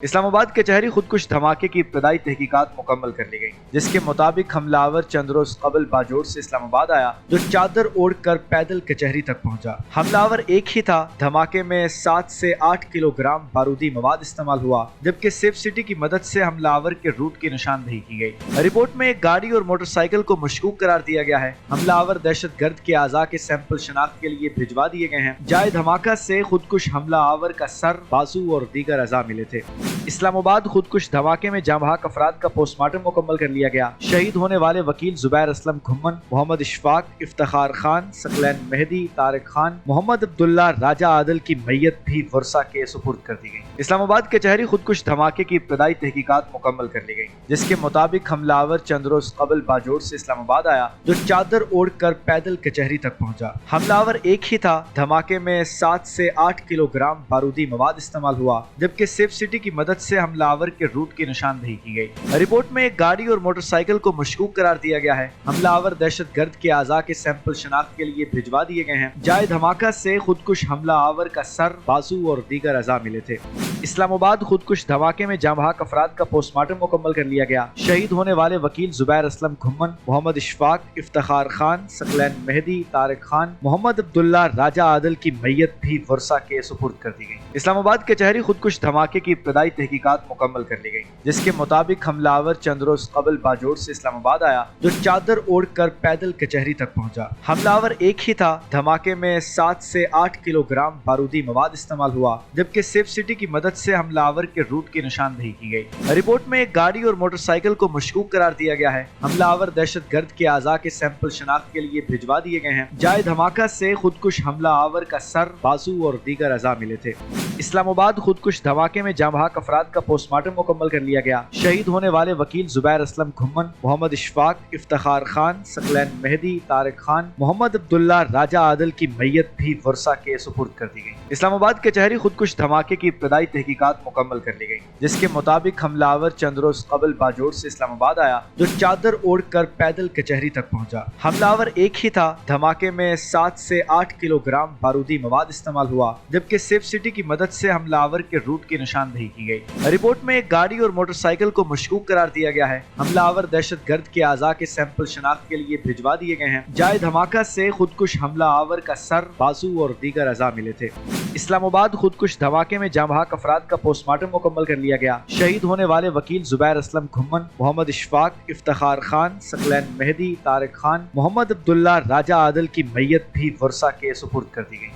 اسلام آباد کچہری خودکش دھماکے کی ابتدائی تحقیقات مکمل کر لی گئی، جس کے مطابق حملہ آور چند روز قبل باجوڑ سے اسلام آباد آیا جو چادر اوڑھ کر پیدل کچہری تک پہنچا۔ حملہ آور ایک ہی تھا۔ دھماکے میں 7 سے 8 کلو گرام بارودی مواد استعمال ہوا، جبکہ سیف سٹی کی مدد سے حملہ آور کے روٹ کی نشاندہی کی گئی۔ رپورٹ میں ایک گاڑی اور موٹر سائیکل کو مشکوک قرار دیا گیا ہے۔ حملہ آور دہشت گرد کے اعضاء کے سیمپل شناخت کے لیے بھجوا دیے گئے ہیں۔ جائے دھماکہ سے خودکش حملہ آور کا سر، بازو اور دیگر اعضاء ملے تھے۔ اسلام آباد خودکش دھماکے میں جاں بحق افراد کا پوسٹ مارٹم مکمل کر لیا گیا۔ شہید ہونے والے وکیل زبیر اسلم گھمن، محمد اشفاق، افتخار خان، ثقلین مہدی، طارق خان، محمد عبداللہ، راجہ عادل کی میت بھی ورثہ کے سپرد کر دی گئی۔ اسلام آباد کچہری خودکش دھماکے کی ابتدائی تحقیقات مکمل کر لی گئی، جس کے مطابق حملہ آور چند روز قبل باجوڑ سے اسلام آباد آیا جو چادر اوڑھ کر پیدل کچہری تک پہنچا۔ حملہ آور ایک ہی تھا۔ دھماکے میں 7 سے 8 کلو گرام بارودی مواد استعمال ہوا، جبکہ سیف سٹی کی مدد سے حملہ آور کے روٹ کی نشاندہی کی گئی۔ رپورٹ میں ایک گاڑی اور موٹر سائیکل کو مشکوک قرار دیا گیا ہے۔ حملہ آور دہشت گرد کے اعضاء کے سیمپل شناخت کے لیے بھجوا دیے گئے ہیں۔ جائے دھماکہ سے خودکش حملہ آور کا سر، بازو اور دیگر اعضاء ملے تھے۔ اسلام آباد خودکش دھماکے میں جاں بحق افراد کا پوسٹ مارٹم مکمل کر لیا گیا۔ شہید ہونے والے وکیل زبیر اسلم گھمن، محمد اشفاق، افتخار خان، ثقلین مہدی، طارق خان، محمد عبداللہ، راجہ عادل کی میت بھی ورثہ کے سپرد کر دی گئی۔ اسلام آباد کچہری خودکش دھماکے کی ابتدائی تحقیقات مکمل کر لی گئی، جس کے مطابق حملہ آور چند روز قبل باجوڑ سے اسلام آباد آیا جو چادر اوڑھ کر پیدل کچہری تک پہنچا۔ حملہ آور ایک ہی تھا۔ دھماکے میں 7 سے 8 کلو گرام بارودی مواد استعمال ہوا، جبکہ سیف سٹی کی مدد سے حملہ آور کے روٹ کی نشاندہی کی گئی۔ رپورٹ میں ایک گاڑی اور موٹر سائیکل کو مشکوک قرار دیا گیا ہے۔ حملہ آور دہشت گرد کے اعضاء کے سیمپل شناخت کے لیے بھجوا دیے گئے ہیں۔ جائے دھماکہ سے خودکش حملہ آور کا سر، بازو اور دیگر اعضاء ملے تھے۔ اسلام آباد خودکش دھماکے میں جاں بحق افراد کا پوسٹ مارٹم مکمل کر لیا گیا۔ شہید ہونے والے وکیل زبیر اسلم گھمن، محمد اشفاق، افتخار خان، ثقلین مہدی، طارق خان، محمد عبداللہ، راجہ عادل کی میت بھی ورثہ کے سپرد کر دی گئی۔ اسلام آباد کچہری خودکش دھماکے کی ابتدائی تحقیقات مکمل کر لی گئی، جس کے مطابق حملہ آور چند روز قبل باجوڑ سے اسلام آباد آیا جو چادر اوڑھ کر پیدل کچہری تک پہنچا۔ حملہ آور ایک ہی تھا۔ دھماکے میں 7 سے 8 کلو گرام بارودی مواد استعمال ہوا، جبکہ سیف سٹی کی مدد سے حملہ آور کے روٹ کی نشاندہی کی گئی۔ رپورٹ میں ایک گاڑی اور موٹر سائیکل کو مشکوک قرار دیا گیا ہے۔ حملہ آور دہشت گرد کے اعضاء کے سیمپل شناخت کے لیے بھجوا دیے گئے ہیں۔ جائے دھماکہ سے خودکش حملہ آور کا سر، بازو اور دیگر اعضاء ملے تھے۔ اسلام آباد خودکش دھماکے میں جاں بحق افراد کا پوسٹ مارٹم مکمل کر لیا گیا۔ شہید ہونے والے وکیل زبیر اسلم گھمن، محمد اشفاق، افتخار خان، ثقلین مہدی، طارق خان، محمد عبداللہ، راجہ عادل کی میت بھی ورثہ کے سپرد کر دی گئی۔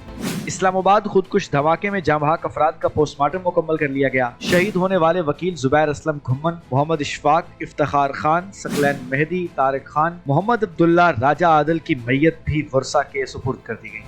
اسلام آباد خودکش دھماکے میں جاں بحق افراد کا پوسٹ مارٹم مکمل کر لیا گیا۔ شہید ہونے والے وکیل زبیر اسلم گھمن، محمد اشفاق، افتخار خان، ثقلین مہدی، طارق خان، محمد عبداللہ، راجہ عادل کی میت بھی ورثہ کے سپرد کر دی گئی۔